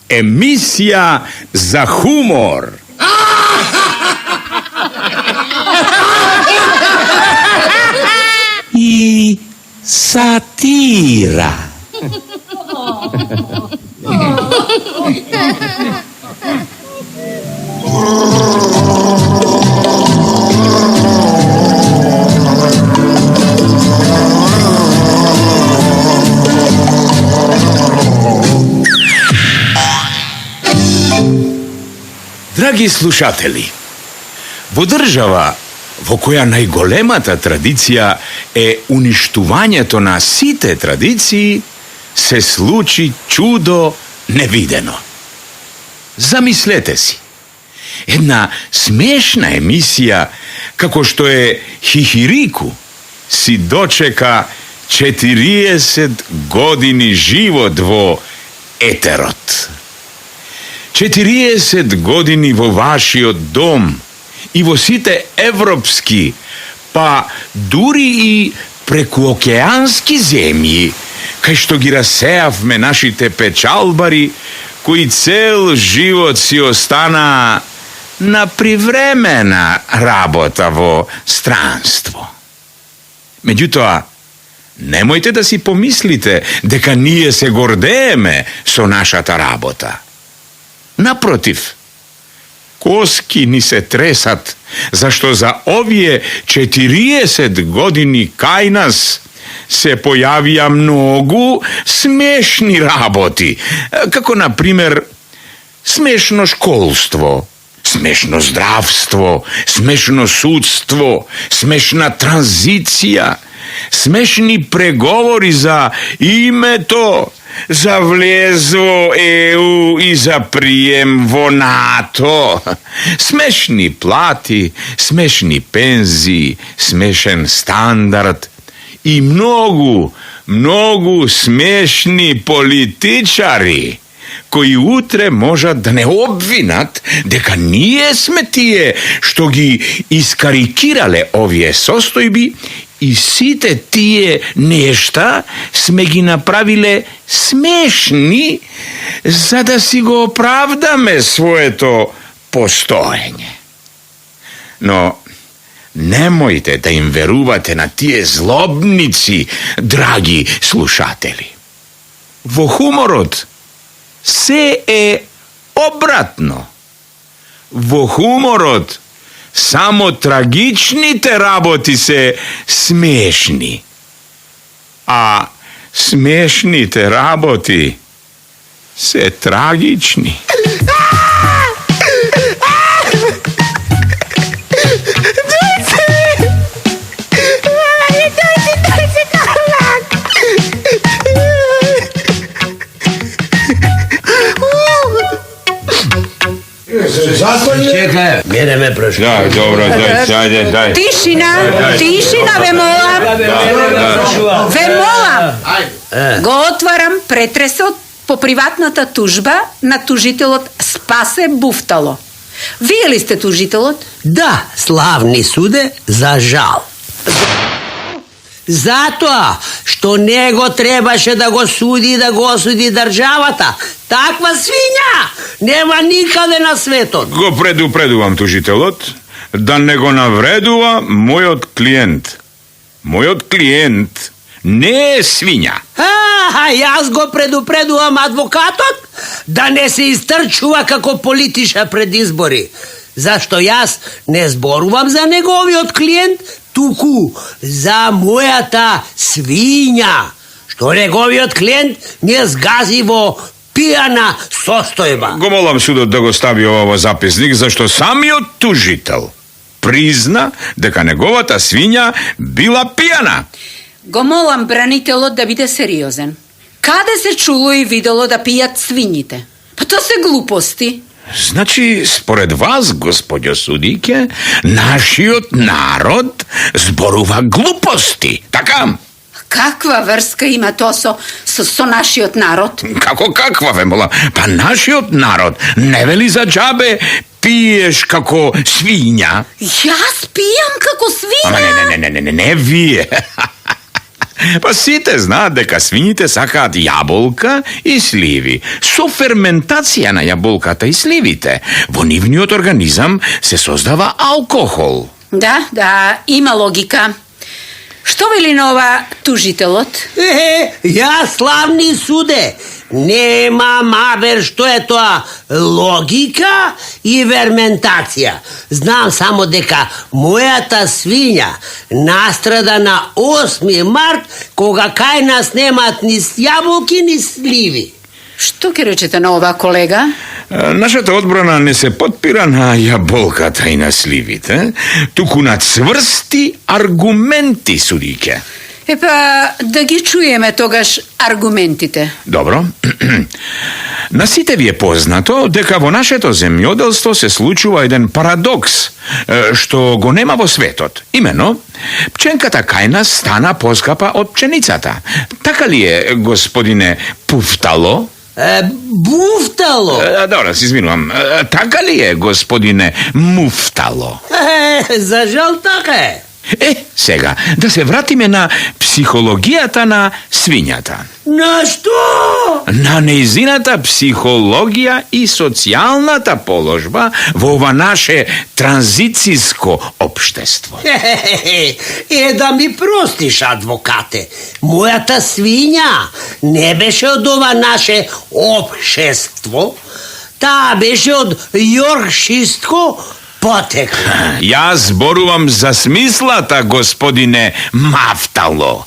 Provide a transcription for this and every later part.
Emisija za humor. I satira. Драги слушатели, во држава во која најголемата традиција е уништувањето на сите традиции, се случи чудо невидено. Замислете си, една смешна емисија, како што е Хихирику, си дочека 40 години живот во етерот. 40 години во вашиот дом и во сите европски, па дури и прекуокеански земји, кај што ги расеавме нашите печалбари, кои цел живот си остана на привремена работа во странство. Меѓутоа, немојте да си помислите дека ние се гордееме со нашата работа. Напротив, коски ни се тресат, зашто за овие 40 години кај нас се појавија многу смешни работи, како например смешно школство, смешно здравство, смешно судство, смешна транзиција, смешни преговори за името, за влез во ЕУ и за прием во НАТО, смешни плати, смешни пензии, смешен стандард и многу смешни политичари, кои утре можат да не обвинат дека ние сме тие што ги искарикирале овие состојби и сите тие нешта сме ги направиле смешни за да си го оправдаме своето постоење. Но немојте да им верувате на тие злобници, драги слушатели. Во хуморот се е обратно. Во хуморот само трагичните работи се смешни, а смешните работи се трагични. Чекај, мене ме прошли. Да, добро, дај. Тишина, ве молам. Ве молам. Го отварам претресот по приватната тужба на тужителот Спасе Буфтало. Вие ли сте тужителот? Да, славни суде, за жал. Затоа што него требаше да го суди и да го осуди државата. Таква свиња нема никаде на светот. Го предупредувам тужителот да не го навредува мојот клиент. Мојот клиент не е свиња. Јас го предупредувам адвокатот да не се истрчува како политичар пред избори. Зашто јас не зборувам за неговиот клиент, туку за мојата свиња, што неговиот клиент ми згази во пијана состојба. Го молам судот да го стави ова во записник, зашто самиот тужител призна дека неговата свиња била пијана. Го молам бранителот да биде сериозен. Каде се чуло и видело да пијат свињите? Па тоа се глупости. Значи, според вас, господјо судике, нашиот народ зборува глупости, така? Каква врска има тоа со нашиот народ? Како каква, вемола? Па нашиот народ не вели за џабе пиеш како свиња. Јас пијам како свиња? Ама не вие. Па сите знаат дека свињите сакаат јаболка и сливи. Со ферментација на јаболката и сливите во нивниот организам се создава алкохол. Да, има логика. Што вели на ова тужителот? Јас славни суде. Нема мавер што е тоа логика и ферментација. Знам само дека мојата свиња настрада на 8 март, кога кај нас немаат ни јаболки ни сливи. Што ќе речете на ова, колега? Нашата одбрана не се потпира на јаболката и на сливите, туку на цврсти аргументи, судиќе. Епа, да ги чуеме тогаш аргументите. Добро. На сите ви е познато дека во нашето земјоделство се случува еден парадокс, што го нема во светот. Имено, пченката кај нас стана поскапа од пченицата. Така ли е, господине Пуфтало? Буфтало. Добро, се извинувам. Така ли е, господине Муфтало? За жал така е. Сега, да се вратиме на психологијата на свињата. На што? На нејзината психологија и социјалната положба во ова наше транзициско општество. Да ми простиш, адвокате. Мојата свиња не беше од ова наше општество. Таа беше од јоркширско потекло. Јас зборувам за смислата, господине Мафтало.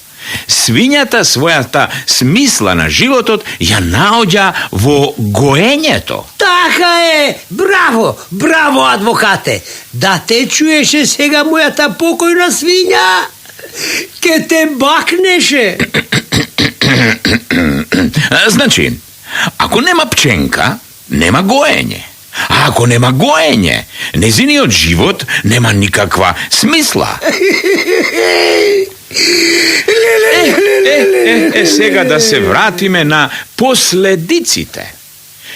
Свињата својата смисла на животот ја наоѓа во гоењето. Така е! Браво, адвокате! Да те чуеше сега мојата покојна свиња, ке те бакнеше. Значи, ако нема пченка, нема гоење. А ако нема гоење, незиниот живот нема никаква смисла. Сега да се вратиме на последиците.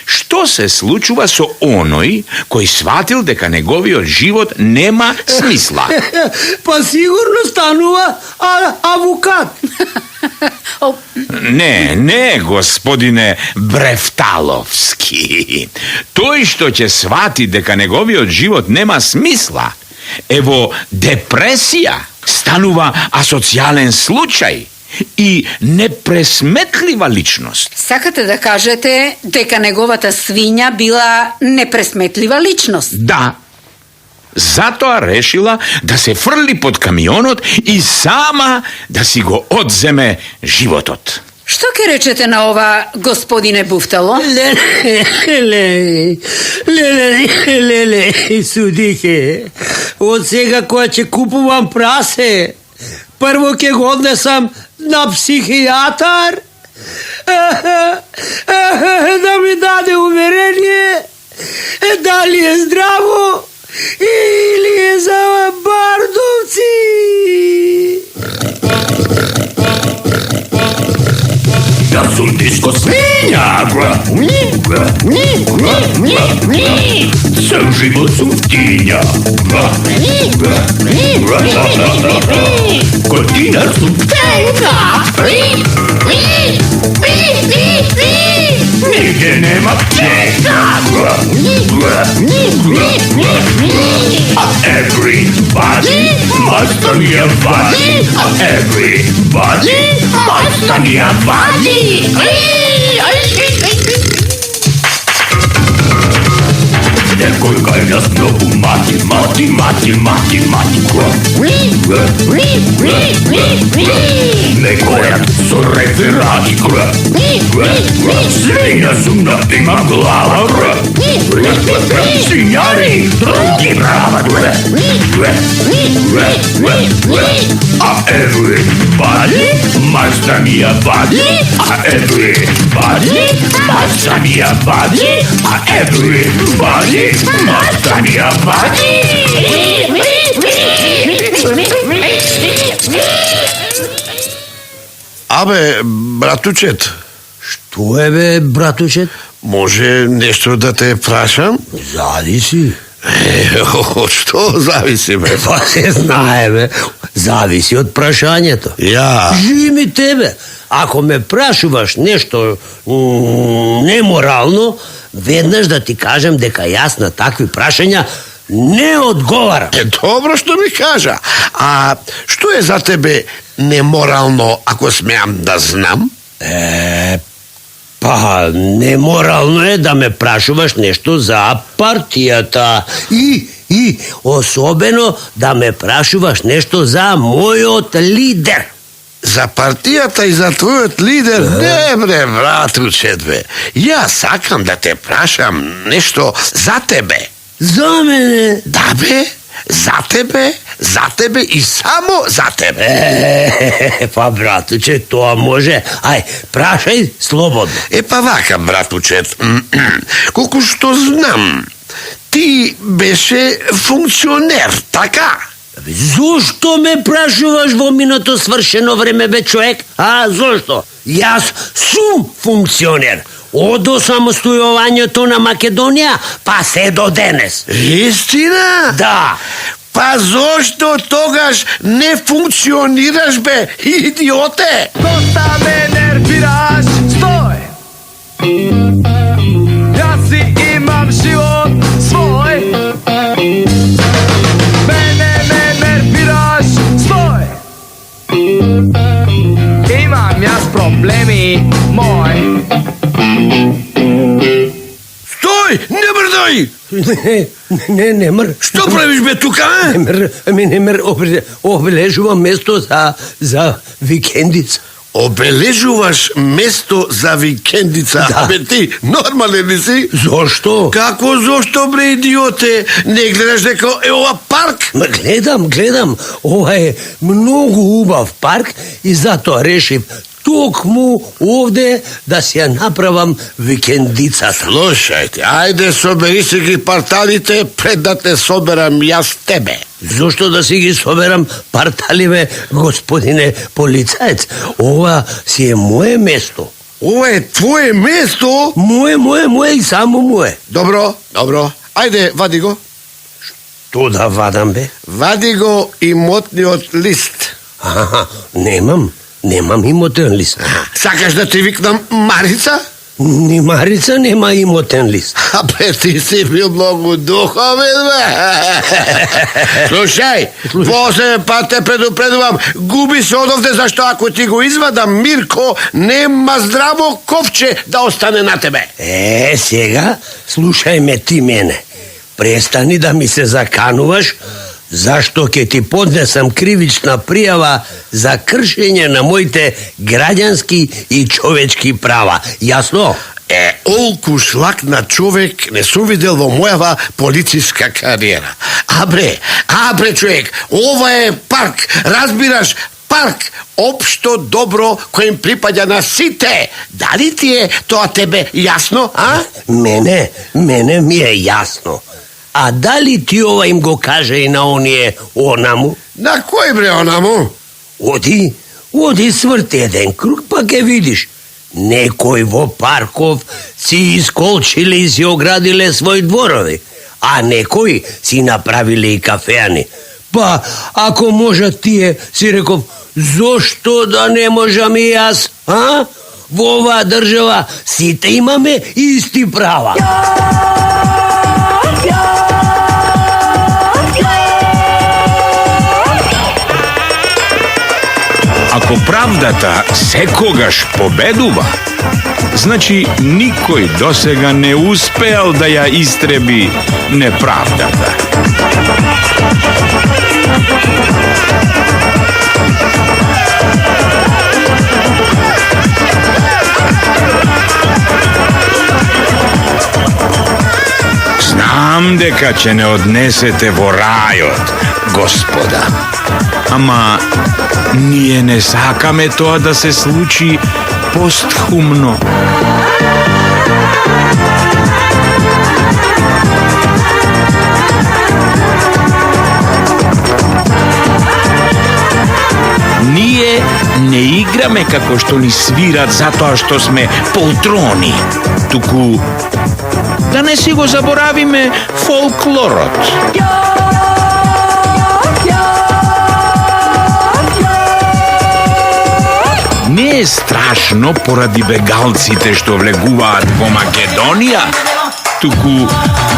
Што се случува со оној кој сватил дека неговиот живот нема смисла? Па сигурно станува авокат. Не, господине Брефталовски. Тој што ќе свати дека неговиот живот нема смисла е во депресија, станува асоцијален случај и непресметлива личност. Сакате да кажете дека неговата свиња била непресметлива личност? Да. Затоа решила да се фрли под камионот и сама да си го одземе животот. Што ќе речете на ова, господине Буфтало? Леле, судике. Од сега кога ќе купувам прасе, прво ќе го однесам на психијатар, да ми даде уверение дали е здраво или е за бардовци. Јас сум диско свиња, цел живот сум птиња, годинар сум птенка, нигде нема птенка, everybody must be a body, everybody must be a body. Некој кај нас многу мати. Некојат со реферати. Свиња сум на има глава. Свињари, други права. Everybody must be a body. Everybody must be a body. Everybody must be a body. Абе, братучет, Што е бе, братучет? може нешто да те прашам? Зависи. Од што зависи, бе? Па се знае, бе. Зависи од прашањето. Ја. Живи ми тебе. Ако ме прашуваш нешто неморално, веднаш да ти кажем дека јас на такви прашања не одговарам. Добро што ми кажа. А што е за тебе неморално, ако смеам да знам? Па, неморално е да ме прашуваш нешто за партијата. И особено да ме прашуваш нешто за мојот лидер. За партијата и за твојот лидер? Не, бре, братучет, бе. Јас сакам да те прашам нешто за тебе. За мене? Да, бе, за тебе и само за тебе. Па, братуче, тоа може. Ај, прашај слободно. Па вака, братучет, колку што знам, ти беше функционер, така? Зошто ме прашуваш во минато свршено време, бе, човек? А, зошто? Јас сум функционер. Од осамостојувањето на Македонија, па се до денес. Истина? Да. Па зошто тогаш не функционираш, бе, идиоте? Доста ме нервираш, стој! Јас си имам живот свој. Мене ме нервираш, стој! Имам јас проблеми мој. Стој, не мрдај! Не мр. Што правиш, бе, тука, а? Не мр, обележувам место за викендица. Обележуваш место за викендица. Да. Бе, ти нормален ли си? Зошто? Како зошто, бре, идиоте? Не гледаш дека е ова парк? Ма гледам. Ова е многу убав парк и затоа решив токму овде да си ја направам викендицата. Слушајте, ајде собери си ги парталите пред да те соберам јас тебе. Зошто да си ги соберам парталиве, господине полицаец? Ова си е моје место. Ова е твое место? Моје и само моје. Добро. Ајде, вади го. Што да вадам, бе? Вади го имотниот лист. Немам имотен лист. Сакаш да ти викнам Марица? Ни Марица нема имотен лист. Абе, ти си бил многу духовен, бе. Слушај, после пат те предупредувам, губи се одовде, зашто ако ти го извадам, Мирко, нема здраво ковче да остане на тебе. Сега, слушај ме ти мене. Престани да ми се закануваш, зашто ќе ти поднесам кривична пријава за кршење на моите граѓански и човечки права. Јасно? Олку шлак на човек не сум видел во мојава полициска кариера. Абре, човек, ова е парк, разбираш, парк, општо добро кој им припаѓа на сите. Дали ти е тоа тебе јасно, а? Мене ми е јасно. А дали ти ова им го каже и на оние онаму? На кој, бре, онаму? Оди сврти еден круг, па ке видиш. Некој во парков си исколчиле и си оградиле своји дворови, а некои си направиле и кафеани. Па, ако можат тие, си реков, зошто да не можам и јас, а? Во оваа држава сите имаме исти права. Ако правдата секогаш победува, значи никој досега не успеал да ја истреби неправдата. Знам дека ќе не однесете во рајот, Господа. Ама ние не сакаме тоа да се случи постхумно. Ние не играме свираме како што ни свират затоа што сме полтрони, туку да не си го заборавиме фолклорот. Не е страшно поради бегалците што влегуваат во Македонија, туку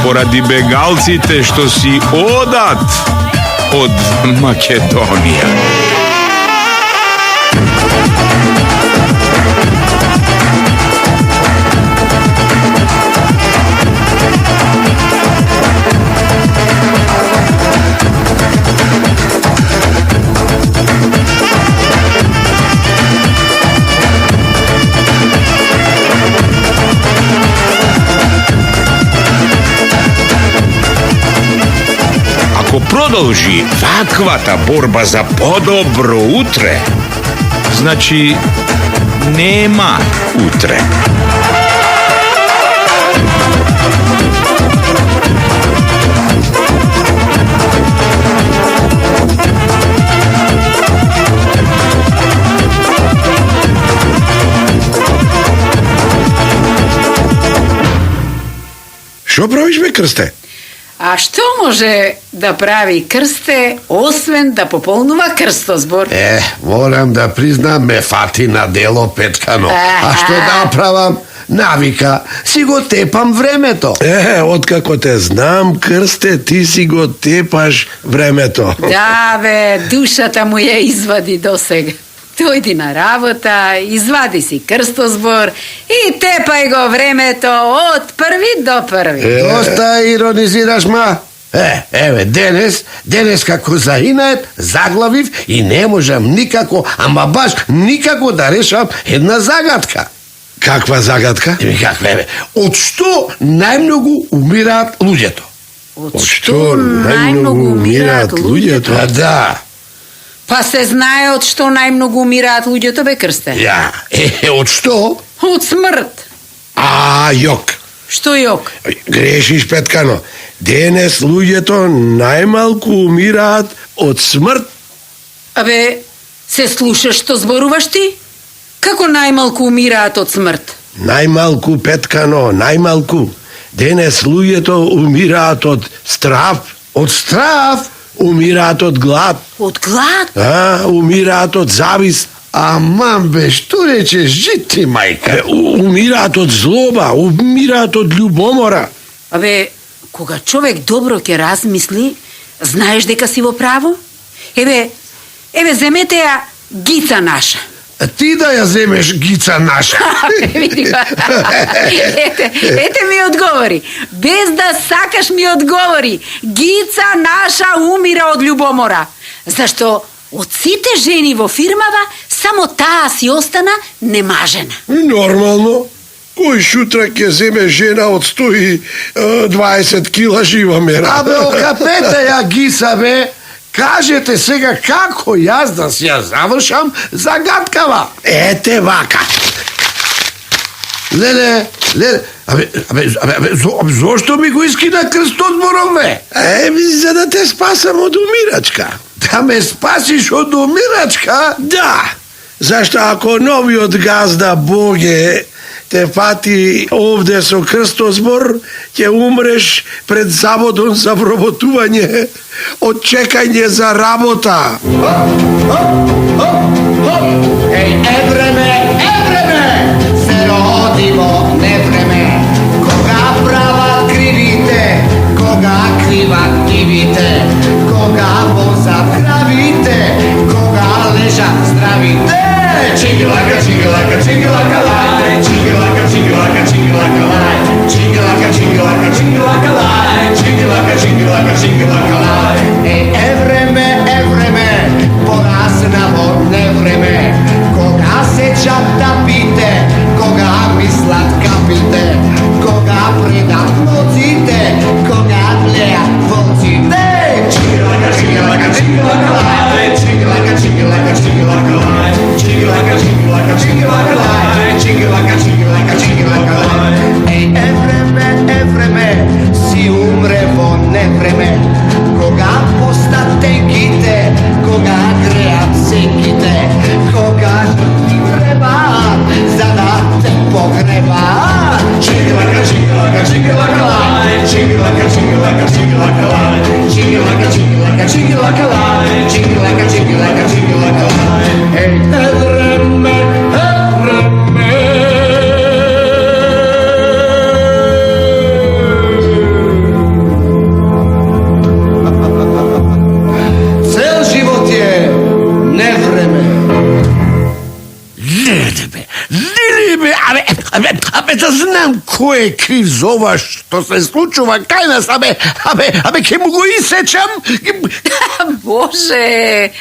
поради бегалците што си одат од Македонија. Ако продолжи ваквата борба за подобро утре, значи нема утре. Што правиш, бе, Крсте? А што може да прави Крсте, освен да пополнува крстозбор? Морам да признам, ме фати на дело Петкано. А што да правам? Навика, си го тепам времето. Откако те знам, Крсте, ти си го тепаш времето. Да, бе, душата му ја извади досега. Дојди на работа, извади си крстозбор и тепај го времето од први до први. Доста иронизираш, ма. Еве, денес како заинает, заглавив и не можам никако, ама баш никако да решам една загадка. Каква загадка? Од што најмногу умираат луѓето? Од што најмногу умираат луѓето? Да. Па се знае од што најмногу умираат луѓето, бе, Крсте? Од што? Од смрт. Јок. Што јок? Грешиш, Петкано. Денес луѓето најмалку умираат од смрт. Абе, се слушаш што зборуваш ти? Како најмалку умираат од смрт? Најмалку, Петкано, најмалку. Денес луѓето умираат од страв. Од страв? Умираат од глад. Од глад? Умираат од завист. Аман, бе, што речеш жити, мајка? Умираат од злоба, умираат од љубомора. Абе, кога човек добро ќе размисли, знаеш дека си во право? Еве, земете ја Гица наша. Ти да ја земеш Гица наша. Види го. Ете ми одговори. Без да сакаш ми одговори. Гица наша умира од љубомора. Зашто од сите жени во фирмава, само таа си остана немажена. Нормално. Кој шутра ќе земе жена од 120 кила жива мера? Абе, окапете ја Гица, бе. Кажете сега како јас да си ја завршам загадкава. Ете вака. Леле, зошто ми го искина крстозборот, бе? За да те спасам од умирачка. Да ме спасиш од умирачка? Да. Зашто ако новиот газда Боге те фати овде со крстозбор, ќе умреш пред заводом за вработување од чекање за работа. Евреме, се роди во невреме, кога прават кривите, кога криват дивите, кога возат кравите, кога лежат здравите. Чигилака, чигилака, чигилака, лај, чигилака, чигилака, чигилака, лај, чигилака, чигилака, чигилака, лај, чигилака, чигилака, чигилака, лај. Евреме, порасна во невреме, кога се чаптапите, кога мислат капите, кога предат ноците, кога глеат волците. Чигилака, чигилака, чигилака, лај, чигилака, чигилака, чигилака, лај, чигилака, чигилака, чигилака, лај, чигилака, чигилака, чигилака, лај. Евреме, си умре во невреме, кога постат тенките, кога греат секите, кога Цел живот е невреме. Леле, абе, да знам кој е крив за ова што се случува кај нас, абе, ке му го исечам. Боже,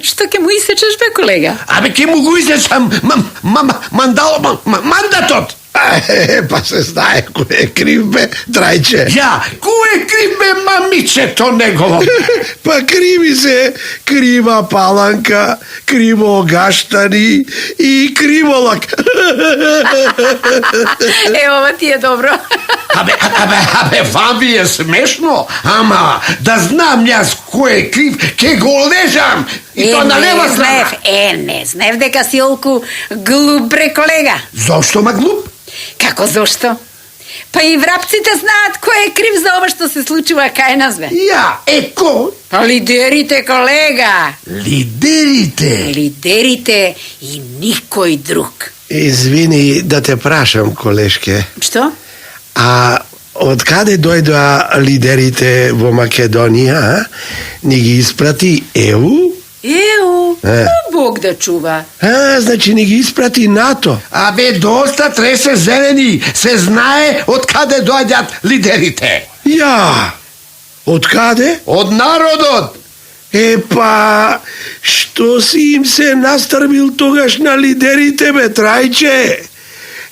што ќе му исечеш, бе, колега? Абе, ке му го исечам мандатот. Па се знае кој е крив, бе, Трајче. Ја, кој е крив, бе, мамичето негово? Па криви се крива паланка, криво огаштани и криволак. Ова ти е добро. Абе, вам ви е смешно, ама да знам јас кој е крив, ке го лежам. И то на лева страна. Не знаев дека си олку глуп, бре, колега. Зошто ма глуп? Како зошто? Па и врапците знаат кој е крив за ова што се случува кај нас, бе. Ја, кој? Па лидерите, колега. Лидерите? Лидерите и никој друг. Извини да те прашам, колешке. Што? А од каде дојдоа лидерите во Македонија? Ни ги испрати ЕУ? Еу, Бог да чува. Значи ни ги испрати НАТО. Абе, доста тресе зелени. Се знае од каде доаѓаат лидерите. Ја, од каде? Од народот. Па, што си им се настрбил тогаш на лидерите, бе, Трајче?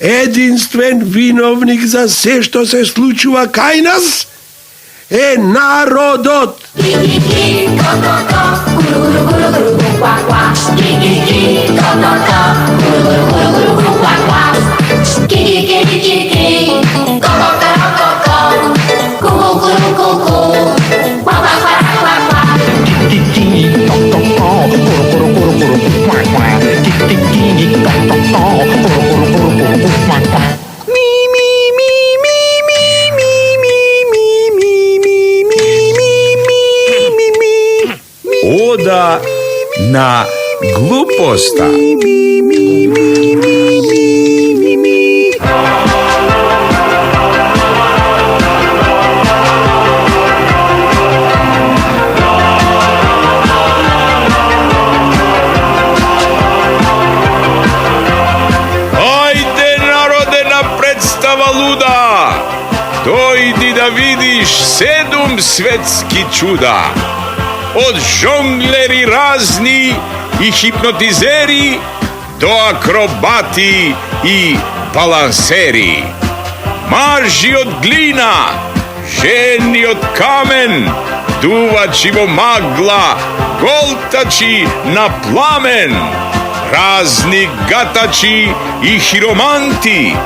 Единствен виновник за се што се случува кај нас е народот. Ода на глупоста. Ајде, народе, на представа луда! Дојди да видиш 7 светски чуда. Од жонглери разни и хипнотизери до акробати и балансери. Мажи од глина, жени од камен, дувачи во магла, голтачи на пламен, разни гатачи и хироманти,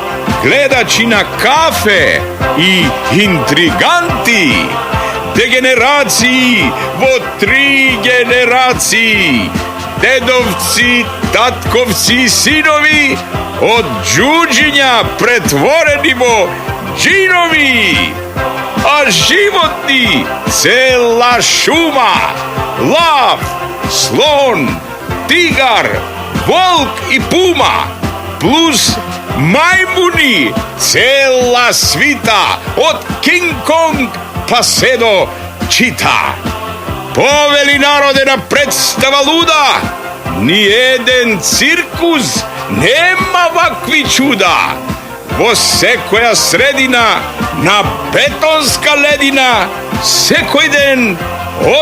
гледачи на кафе и интриганти, дегенерации во 3 генерации, дедовци, татковци и синови, од джуджиња претворени во джинови, а животни цела шума, лав, слон, тигар, волк и пума, плюс мајмуни, цела свита, од Кинг-Конг па се до Чита. Повели народе на представа луда, ни еден циркус нема вакви чуда. Во секоја средина на бетонска ледина, секој ден,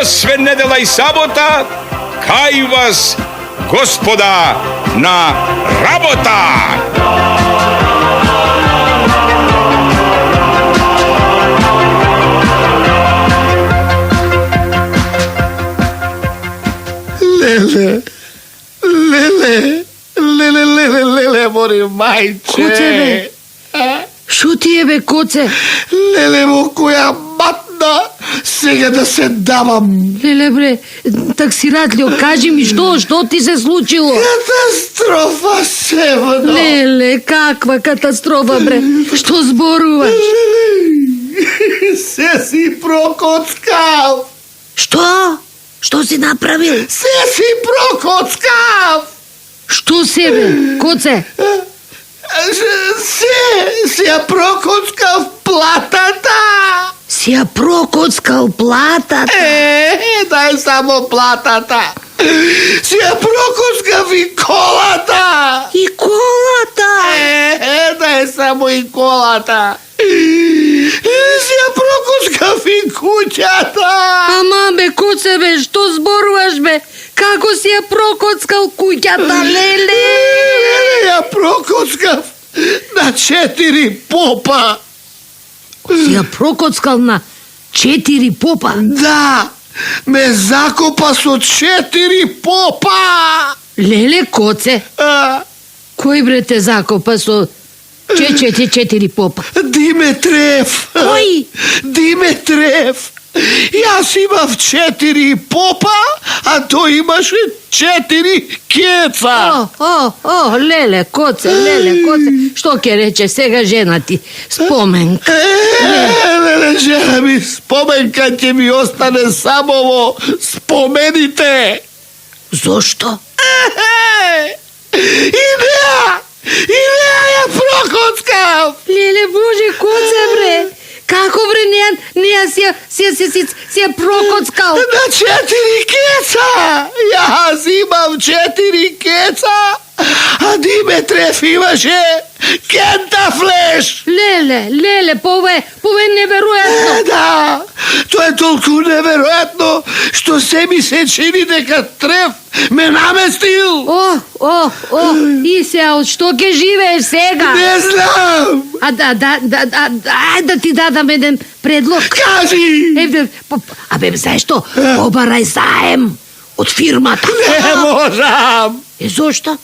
освен недела и сабота, кај вас господа на работа. Леле, мори мајче. Коце, бе? Шо ти е, бе, коце? Леле, во која матна сега да се давам. Леле, бре, таксиратлио, кажи ми што ти се случило? Катастрофа, Севно. Леле, каква катастрофа, бре? Што зборуваш? Се си прокоцкав. Што? Што си направил? Се си прокоцкав. Што себе, коце? Се ја прокоцкав платата. Си ја прокоцкал платата? Дај само платата. Си ја прокоцкав и колата. И колата? Дај само и колата. Си ја прокоцкав и куќата. Ама бе, коце бе, што зборуваш бе? Како си ја прокоцкал куќата, леле? Ја прокоцкав на 4 попа. Си ја прокоцкал на 4 попа? Да, ме закопа со 4 попа. Леле, коце, кој бре те закопа со 4 попа? Димитрев. Кој? Димитрев. Јас имав 4 попа, а тој имаше 4 кеца. Леле, коце, што ќе рече сега жена ти? Споменка. Леле, жена ми, споменка ќе ми остане само во спомените. Зошто? И неа ја прокоцкав. Леле, Боже, коце бре, како бре неа си ја прокоцкал? На 4 кеца. Јас имам 4 кеца, а Димитрев имаше кентафлеш. Леле, пове неверојатно. Да, тоа е толку неверојатно што се ми се чини дека Трев ме наместил. И сега, од што ќе живееш сега? Не знам. Да ти дадам еден предлог. Кажи. Абе, знаеш што? Побарај заем од фирмата. Не можам. Зошто?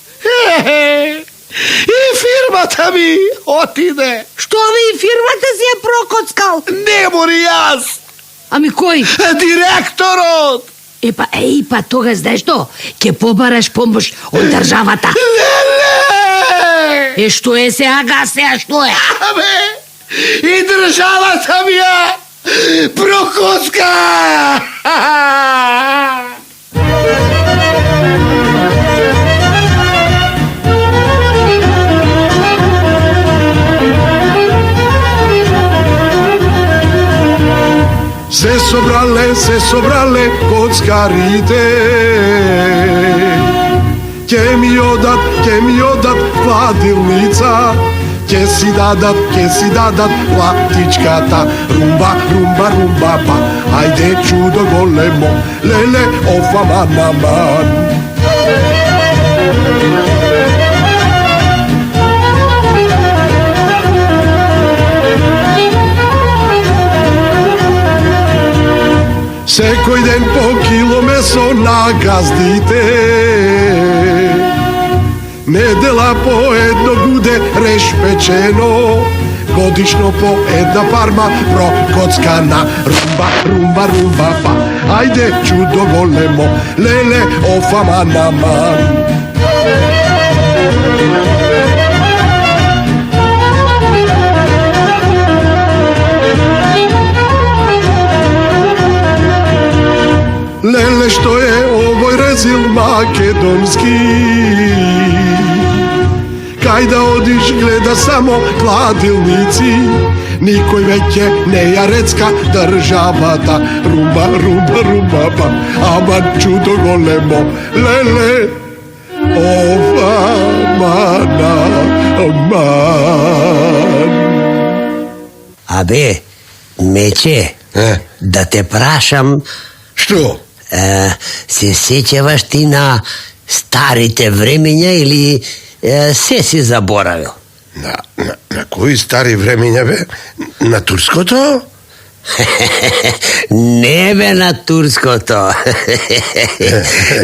И фирмата ми отиде. Што бе, и фирмата си ја прокоцкал? Не мори јас. Ами кој? Директорот. Па тога знаеш што? Ќе побараш помош од државата. Леле! Што е сега, што е? Абе, и државата ми ја прокоцка. Се собрале коцкарите. Ќе ми одат кладилница. Ќе си дадат платичката. Румба, па. Ајде чудо големо, леле, оф, аман. Секој ден по кило месо на газдите. Недела по едно гуде реш печено. Годишно по една парма прокоцкана. Румба, па. Ајде чудо големо, леле, оф, аман. Леле, што е овој резил македонски? Кај да одиш гледа само кладилници. Никој веќе не ја рецка државата. Румба, па. Аман чудо големо, леле, оф, аман. Абе, мече, да те прашам. Што? Се сеќаваш ти на старите времења или се си заборавил? На кои стари времења бе? На турското? Не бе на турското.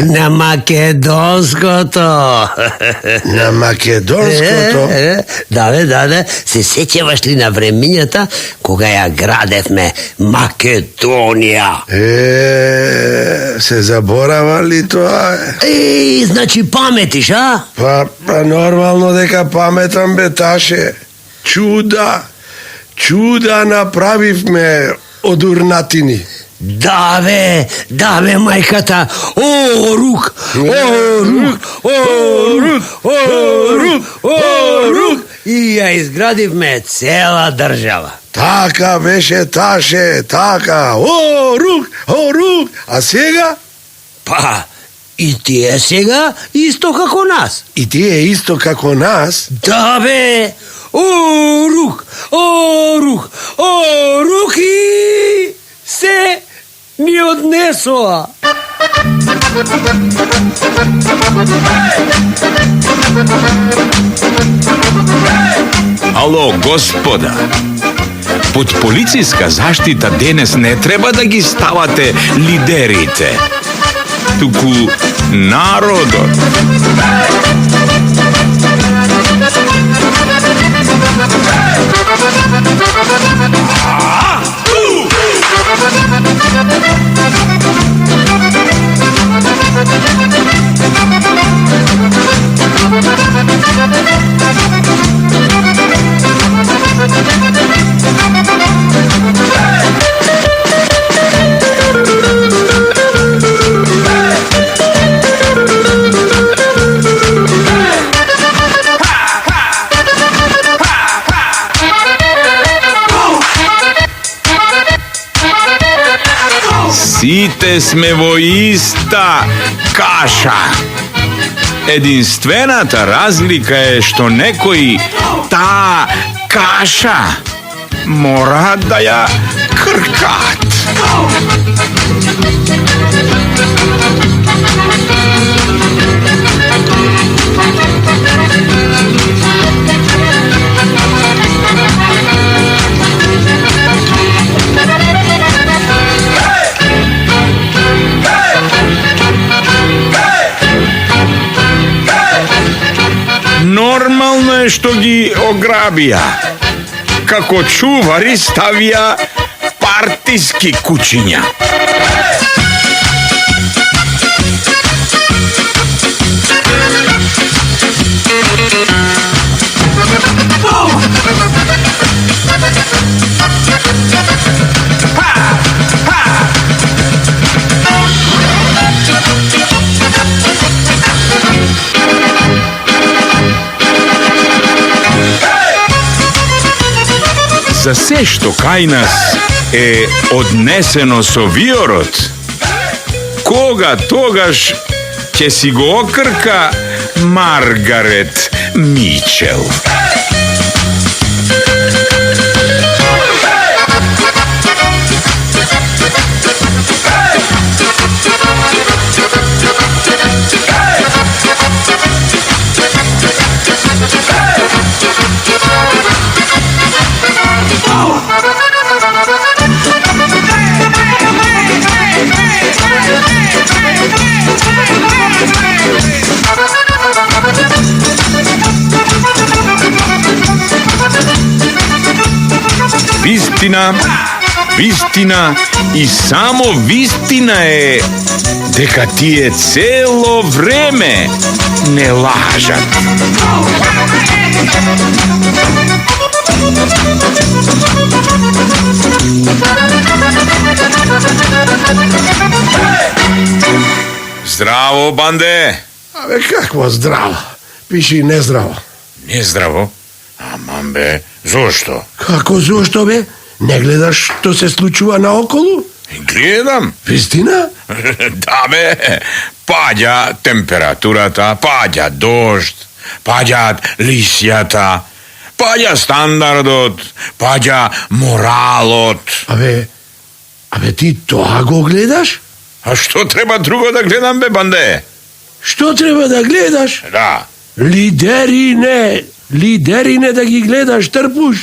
На македонското. На македонското? Да. Се сеќаваш ли на времењата кога ја градевме Македонија? Се заборава ли тоа? Значи паметиш, а? Па нормално дека паметам бе, Таше. Чуда направивме од урнатини. Да бе, мајката. О, рук. И ја изградивме цела држава. Така беше, таше, така. О, рук. А сега? Па, и тие сега исто како нас. И тие исто како нас? Да бе. О, рук и се ни однесоа. Ало, господа, под полициска заштита денес не треба да ги ставате лидерите, туку народот. Сите сме во иста каша. Единствената разлика е што некои таа каша мора да ја кркат. Нормално е што ги ограбија. Како чувари ставија партиски кучиња. За се што кај нас е однесено со виорот, кога тогаш ќе си го окрка Маргарет Мичел. Вистина и само вистина е дека тие цело време не лажат. Здраво, банде! Абе, какво здраво? Пиши нездраво. Нездраво? Аман бе, зошто? Како зошто бе? Не гледаш што се случува наоколу? Гледам. Вистина? Да бе, паѓа температурата, паѓа дожд, паѓаат лисјата, паѓа стандардот, паѓа моралот. Абе ти тоа го гледаш? А што треба друго да гледам бе, банде? Што треба да гледаш? Да. Лидерине да ги гледаш, трпуш.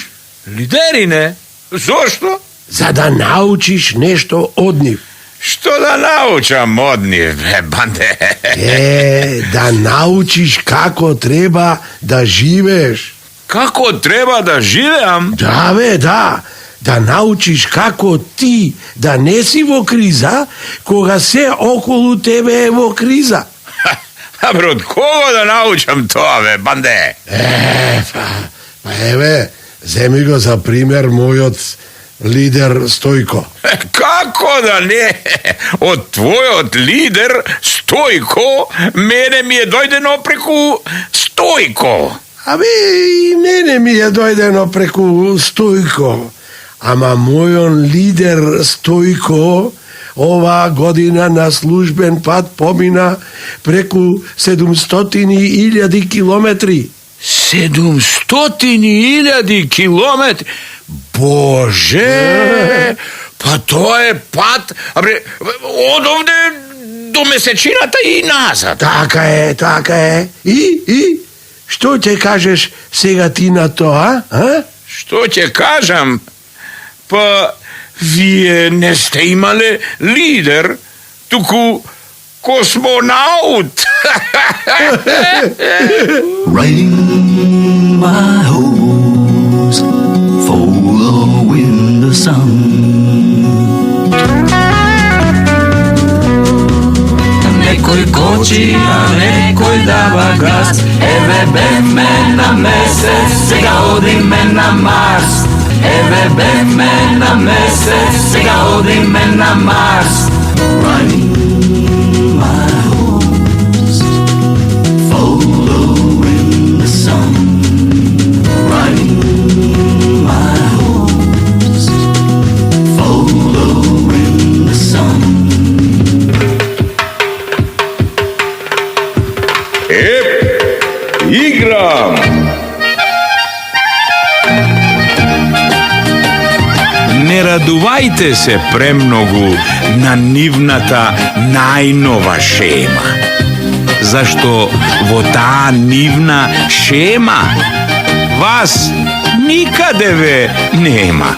Лидерине? Зошто? За да научиш нешто од нив. Што да научам од нив, бе, банде? Да научиш како треба да живееш. Како треба да живеам? Да, бе, да. Да научиш како ти да не си во криза, кога се околу тебе е во криза. А бе, од кого да научам тоа, бе, банде? Па еве, Земи го за пример мојот лидер Стојко. Како да не? Од твојот лидер Стојко, мене ми е дојдено преку Стојко. Абе, и мене ми е дојдено преку Стојко. Ама мојон лидер Стојко оваа година на службен пат помина преку 700.000 километри. 700.000 километри? Боже! Па тоа е пат, од овде до месечината и назад. Така е. И? Што ќе кажеш сега ти на тоа, а? Што ќе кажам? Па, вие не сте имале лидер, туку космонаут. Riding my horse, following the sun. Некој кочи, а некој дава газ. Еве бевме на месец, сега одиме на Марс. Еве бевме на месец, сега одиме на Марс. Riding my horse, following the sun. Riding my horse, following the sun. Играм! Не радувајте се премногу на нивната најнова шема. Зашто во таа нивна шема вас никаде ве нема.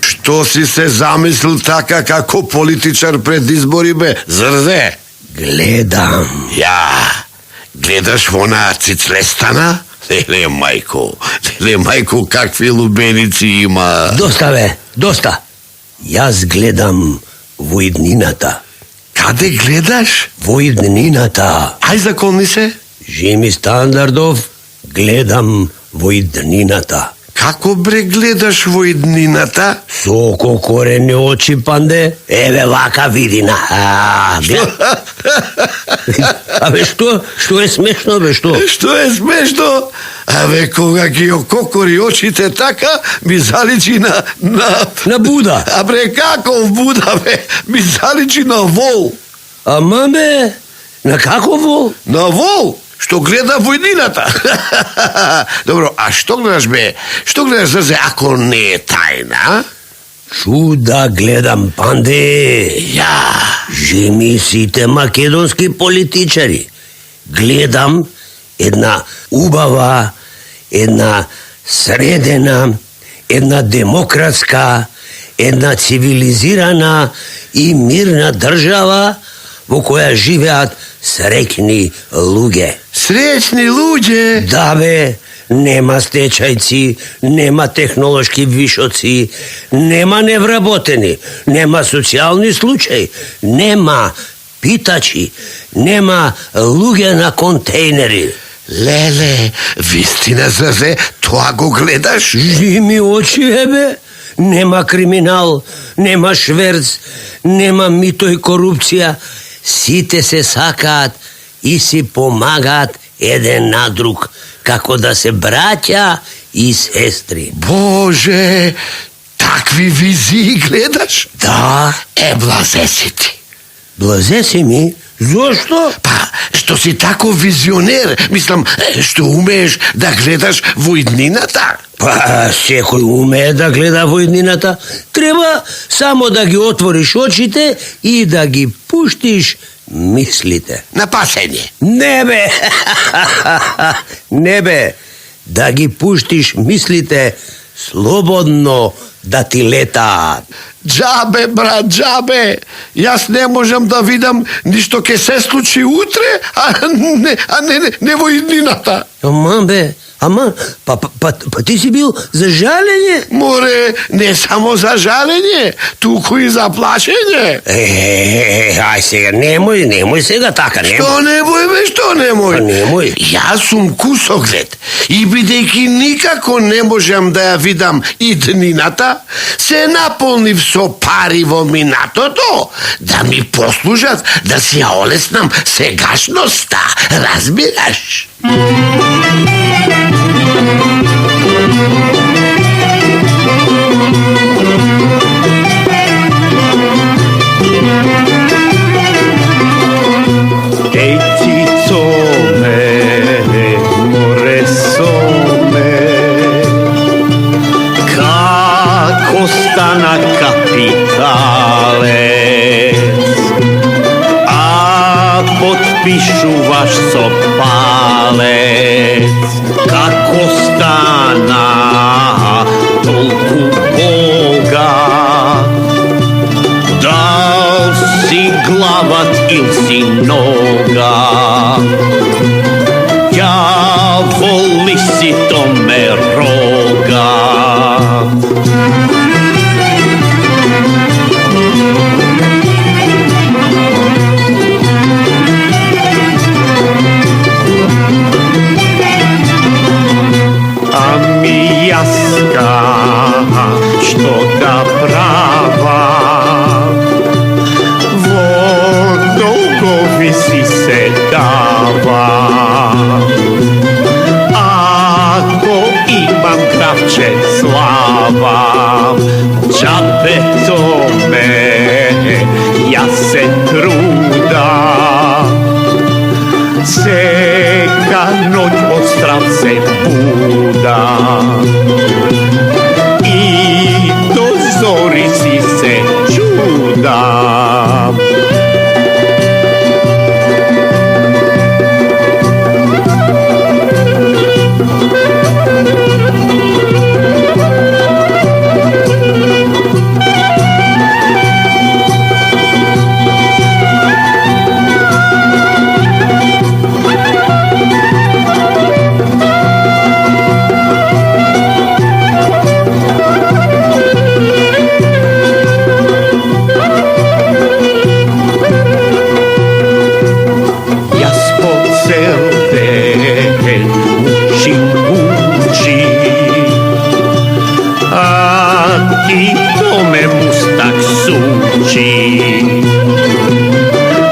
Што си се замислил така како политичар пред избори, бе, Зрзе? Гледам. Ја, гледаш во на цицлестана? Леле, мајко, какви лубеници има. Доста, бе, доста. Јас гледам во иднината. Каде гледаш? Во иднината. Ај, закони се? Жими Стандардов, гледам во иднината. Како бре гледаш во иднината? Со кокорени очи, панде. Еве вака видина. Абе, што е смешно, бе, што? Што е смешно? Абе, кога ги ококори очите така, ми заличи на... На Буда. Абе, каков Буда, бе? Ми заличи на вол. Ама, бе, на каков вол? На вол, што гледа војнината. Добро, а што гледаш, бе? Што гледаш, Зрзе, ако не е тајна? Чуда гледам, панде. Ја. Жеми сите македонски политичари. Гледам една убава, една средена, една демократска, една цивилизирана и мирна држава во која живеат среќни луѓе. Среќни луѓе? Да, бе, нема стечајци, нема технолошки вишоци, нема невработени, нема социјални случаи, нема питачи, нема луѓе на контейнери. Леле, вистина, Зрзе, тоа го гледаш? Жими очи, ебе. Нема криминал, нема шверц, нема мито и корупција. Сите се сакаат и си помагаат еден на друг, како да се браќа и сестри. Боже, такви визии гледаш? Да. Блазе си ти. Блазе си ми? Зошто? Па, што си тако визионер, мислам, што умееш да гледаш во иднината. Па, секој умее да гледа во иднината. Треба само да ги отвориш очите и да ги пуштиш мислите. На пасење. Не, бе. Не, бе. Да ги пуштиш мислите слободно да ти летаат. Джабе, брат, джабе. Јас не можам да видам ништо ке се случи утре, а не во иднината. Ама, бе, Ама, па ти си бил за жалење? Море, не само за жалење, туку и за плашење. Ај сега, немој сега така, немој. Што немој, бе, што немој? Па немој. Јас сум кусоглед и бидејќи никако не можам да ја видам иднината, се наполнив со пари во минатото да ми послужат да си ја олеснам сегашноста, разбираш? Еј цицоме, моресоме, како стана капиталец, а потпишуваш со палец, како стана толку богат, дал си глават или си нога, ѓавол си то ме рога. Ами јаска, што да права, во долгови си се дава. Ако имам кравче слава, џабето ме, јас се труда. Сека ноќ од страв се буда и до зори си се чудам.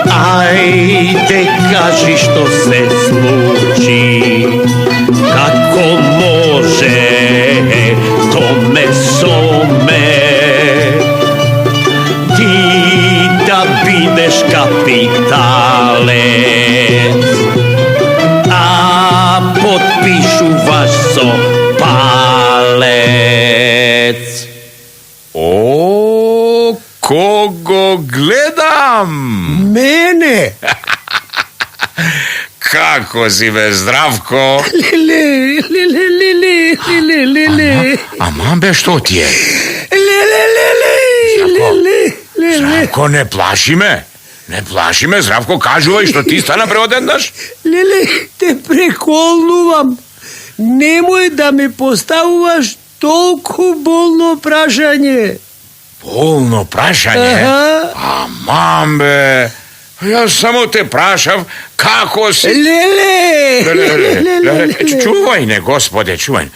Ајде кажи што се случи, како може томе соме, ти да бидеш капиталец, а потпишуваш со палец. О, кого гледам? Мене? Како си бе, Здравко? Леле. Ама бе, што ти е? Леле. Здравко, не плаши ме. Не плаши ме, Здравко, кажувај што ти стана преодеднаш. Леле, те преколнувам. Немој да ми поставуваш толку болно прашање. Болно прашање? Аман бе, јас само те прашав како си... Леле. Чувај не, Господе, чувај.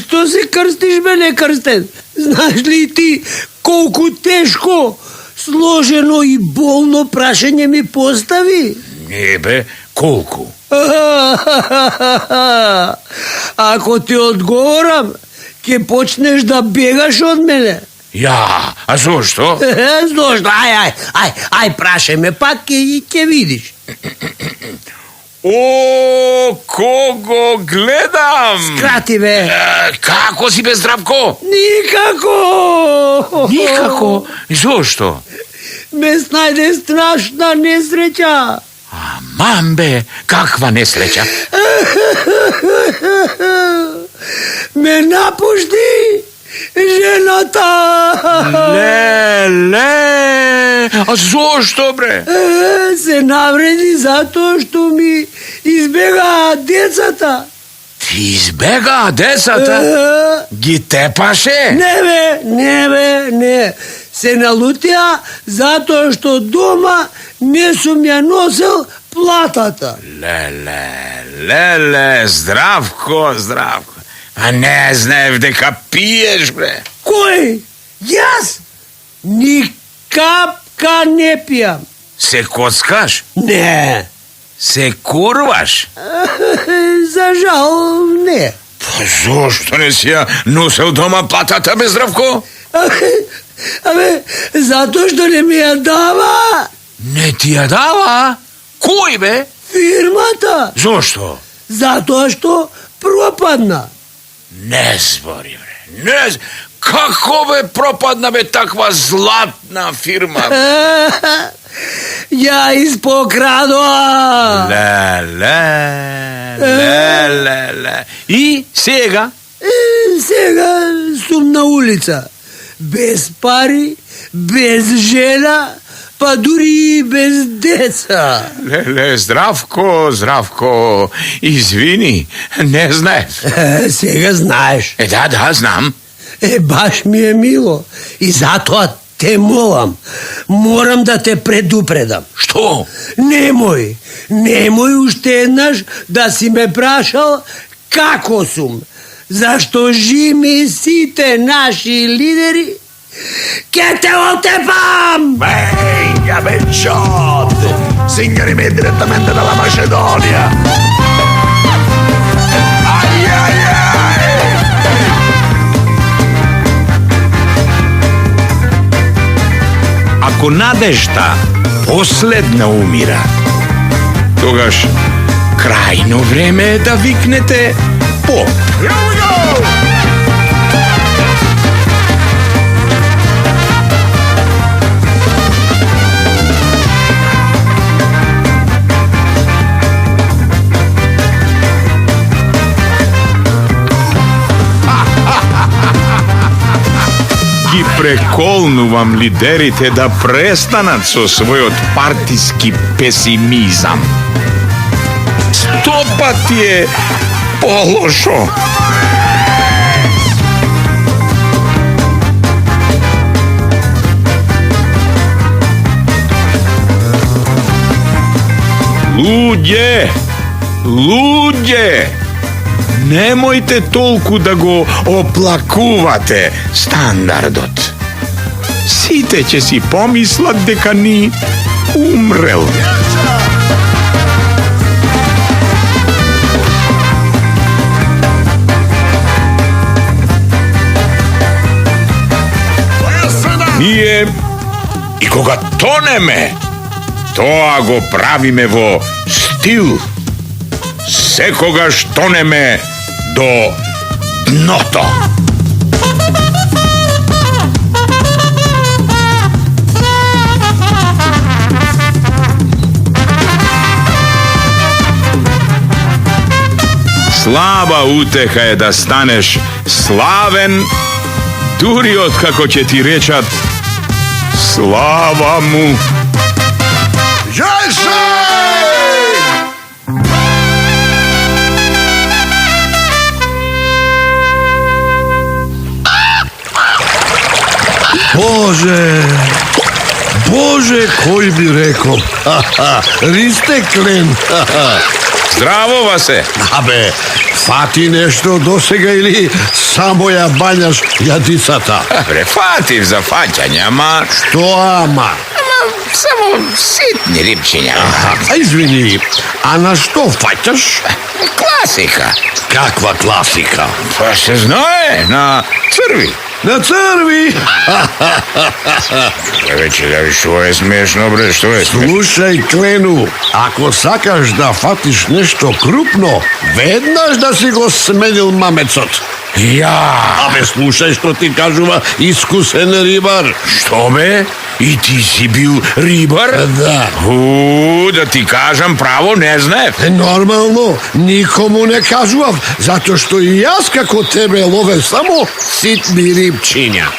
Што се крстиш, бе, не крстен? Знаеш ли ти колку тешко, сложено и болно прашање ми постави? Не бе, колку? Ако ти одговорам, ќе почнеш да бегаш од мене. Ја, а зошто? Зошто? Ај, прашај ме пак и ќе видиш. О, кого гледам? Скрати, бе. Како си бе, Здравко? Никако. Никако? Зошто? Ме снајде страшна несреќа. Аман бе, каква несреќа? Ме напушти жената. Леле, а зошто бре? Се навреди затоа што ми избегаа децата. Ти избега децата? Ги тепаше? Не. Се налутија затоа што дома не сум ја носел платата. Леле, Здравко. А не знаев дека пиеш, бре. Кој? Јас? Ни капка не пијам. Се коцкаш? Не. Се курваш? За жал, не. Па зошто не си ја носел дома платата, бе, Здравко? Затоа што не ми ја дава. Не ти ја дава? Кој, бе? Фирмата. Зошто? Затоа што пропадна. Не збори, бре. Како бе пропадна, бе, таква златна фирма? Ја испокрадоа. Леле. И сега? Сега сум на улица. Без пари, без жена, па дури и без деца. Леле, Здравко, извини, не знаев. Сега знаеш. Да, знам. Баш ми е мило. И затоа те молам. Морам да те предупредам. Што? Немој уште еднаш да си ме прашал како сум. Зашто жими сите наши лидери ке те отепам! Venga, Becciotti! Signori miei, direttamente dalla Macedonia! Ai! Ако надежда последна умира, тогаш крајно време е да викнете поп. Here we go! Ги преколнувам лидерите да престанат со својот партиски песимизам. 100 пати е полошо. Луѓе! Немојте толку да го оплакувате стандардот. Сите ќе си помислат дека ни умрел. Ние и кога тонеме, тоа го правиме во стил. Секогаш тонеме до дното. Слаба утеха е да станеш славен, дури откако ќе ти речат слава му. Боже, кој би рекол? Ристе Клен. Здраво, Васе. Абе, фати нешто досега или само ја бањаш јадицата? Бре, фатив за фаќање, ама... Што ама? Само ситни рибчиња. Извини, а на што фаќаш? Класика. Каква класика? Па се знае, на црви. На црви? Веќе, што е смешно, бре, што е смешно? Слушај, Клену, ако сакаш да фатиш нешто крупно, веднаш да си го сменил мамецот. Абе, слушај што ти кажува искусен рибар. Што бе? И ти си бил рибар? Да. Да ти кажам право, не знаев. Нормално, никому не кажував, затоа што и јас како тебе лове само ситни рибчиња.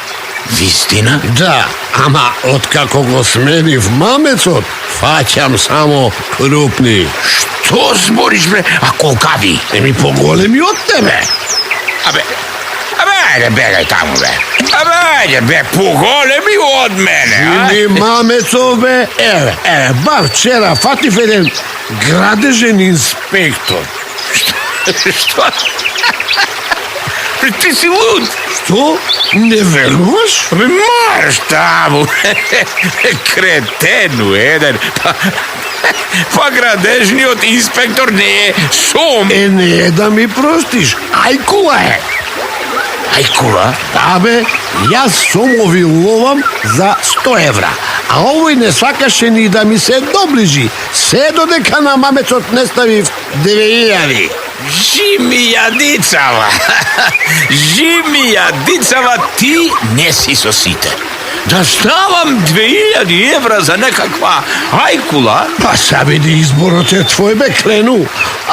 Вистина? Да, ама откако го сменив мамецот, фаќам само крупни. Што збориш, бре? А колкави? Еми поголеми од тебе. Абе, ајде, бегај таму, бе. Ајде, бе, поголеми од мене, а? Жими, мамецо, бе. Еве, бар вчера фатив еден градежен инспектор. Што? Ти си луд. Што? Не веруваш? Бе, марш таму. Кретену еден. Па градежниот инспектор не е сум. Не е да ми простиш. Ајкула е. Ајкула? Абе, јас сомови ловам за 100 евра. А овој не сакаше ни да ми се доближи. Се додека на мамецот не ставив 2000. Жими јадицава. Жими јадицава, ти не си со сите. Да ставам 2000 евра за некаква ајкула? Па сабеди изборот е твој, бе, Клену.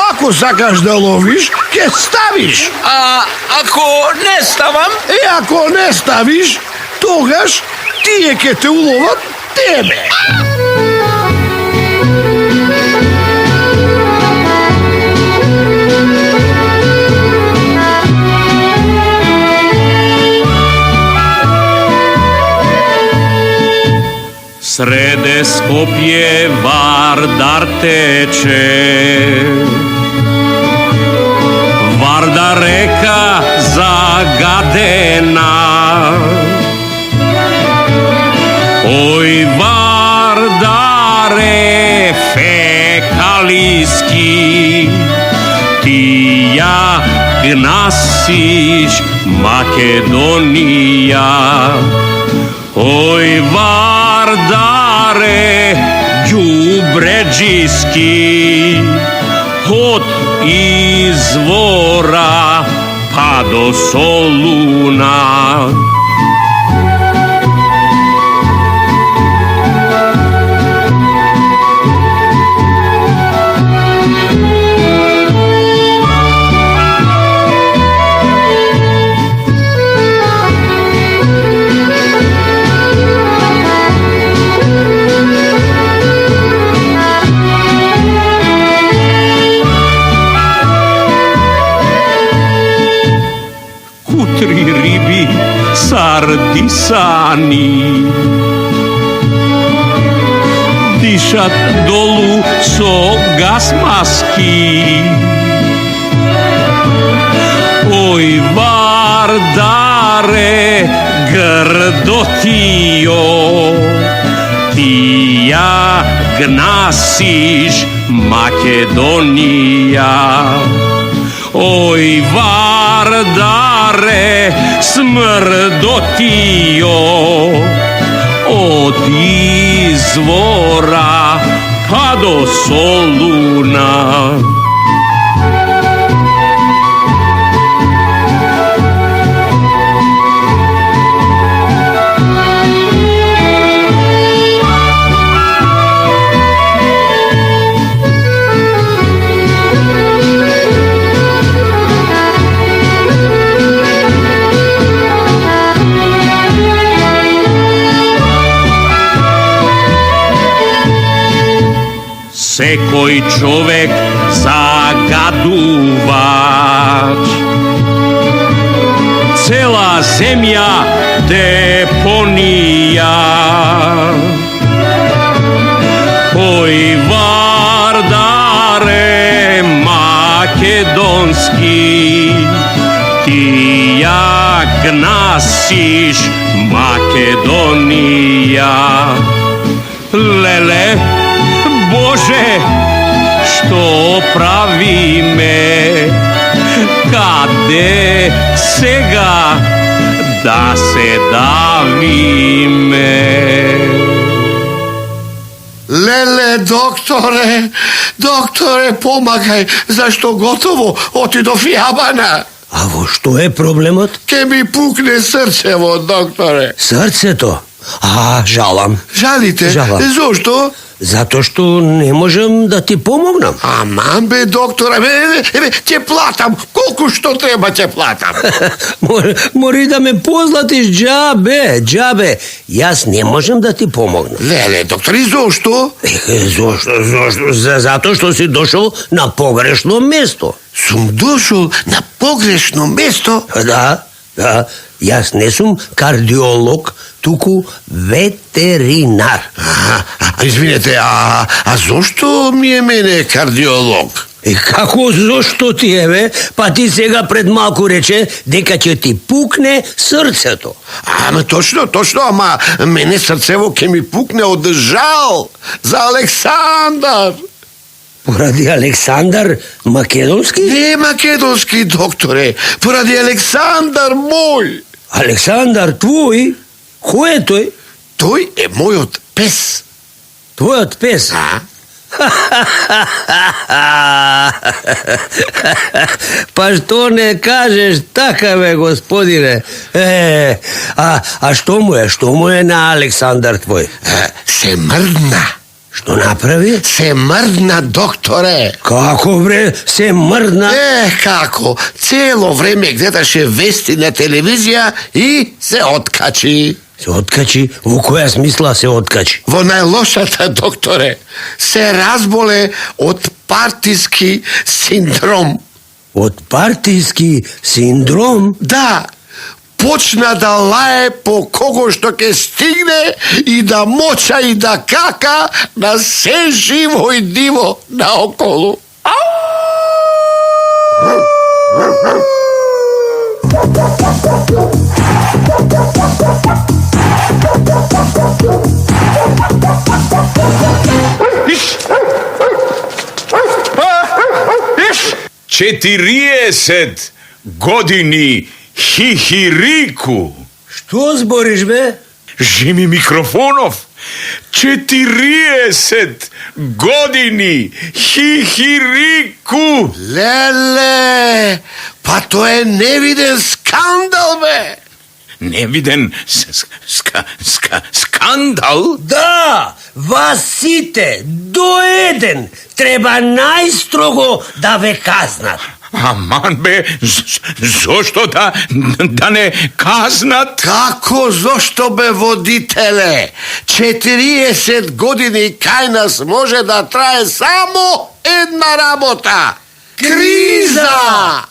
Ако сакаш да ловиш, ќе ставиш. А ако не ставам? Ако не ставиш, тогаш тие ќе те уловат тебе. Среде Скопје Вардар тече, Вардар река загадена. Ој Вардаре фекалиски, ти ја гнасиш Македонија. Ој Вардаре ѓубреџиски, од извора па до Солуна. Кутри риби сардисани дишат долу со газ маски. Ој Вардаре грдотио, ти ја гнасиш Македонија. Ој Вардаре смрдотио, од извора па до Солуна. Секој човек загадувач, цела земја депонија. Ој Вардаре македонски, ти ја гнасиш Македонија. Леле, Боже, што правиме? Каде сега да се давиме? Леле, докторе, помагај, зашто готово отидов јабана. А во што е проблемот? Ке ми пукне срцево, докторе. Срцето? Жалам. Жалите? Жалам. Зошто? затоа што не можам да ти помогнам. Аман бе, докторе, ќе платам, колку што треба ќе платам. Мори да ме позлатиш џабе. Јас не можам да ти помогнам. Леле, доктор, и зошто? Зошто? Затоа што си дошол на погрешно место. Сум дошол на погрешно место? Да. Јас не сум кардиолог, туку ветеринар. Извинете, а зошто ми е мене кардиолог? Како зошто ти е, бе? Па ти сега пред малку рече дека ќе ти пукне срцето. Ама точно, ама мене срцево ќе ми пукне од жал за Александар. Поради Александар Македонски? Не македонски, докторе, поради Александар мој. Александар твој? Кој е тој? Тој е мојот пес. Твојот пес? Па што не кажеш така, бе, господине? А што му е на Александар твој? Се мрдна. Што направи? Се мрдна, докторе. Како, бре, се мрдна? Како? Цело време гледаше вести на телевизија и се откачи. Се откачи? Во која смисла се откачи? Во најлошата, докторе. Се разболе од партиски синдром. Од партиски синдром? Да. Почна да лае по кого што ќе стигне и да моча и да кака на се живо и диво наоколу. Четириесет години хихирику. Што збориш, бе? Жими Микрофонов. 40 години хихирику. Леле, па тоа е невиден скандал, бе. Невиден скандал? Да, вас сите до еден треба најстрого да ве казнат. Аман бе, зошто да не казнат? Како зошто бе, водителе? 40 години кај нас може да трае само една работа. Криза!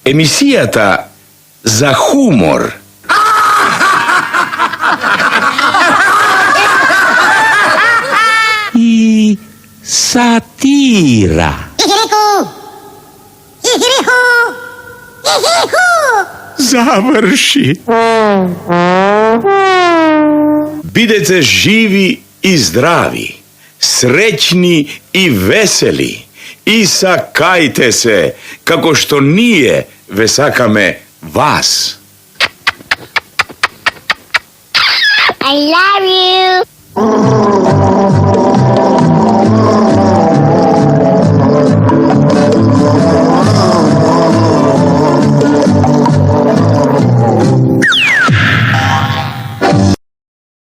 Емисијата за хумор. И сатира. Заврши. Бидете живи и здрави, среќни и весели, и сакајте се, како што ние ве сакаме вас. I love you.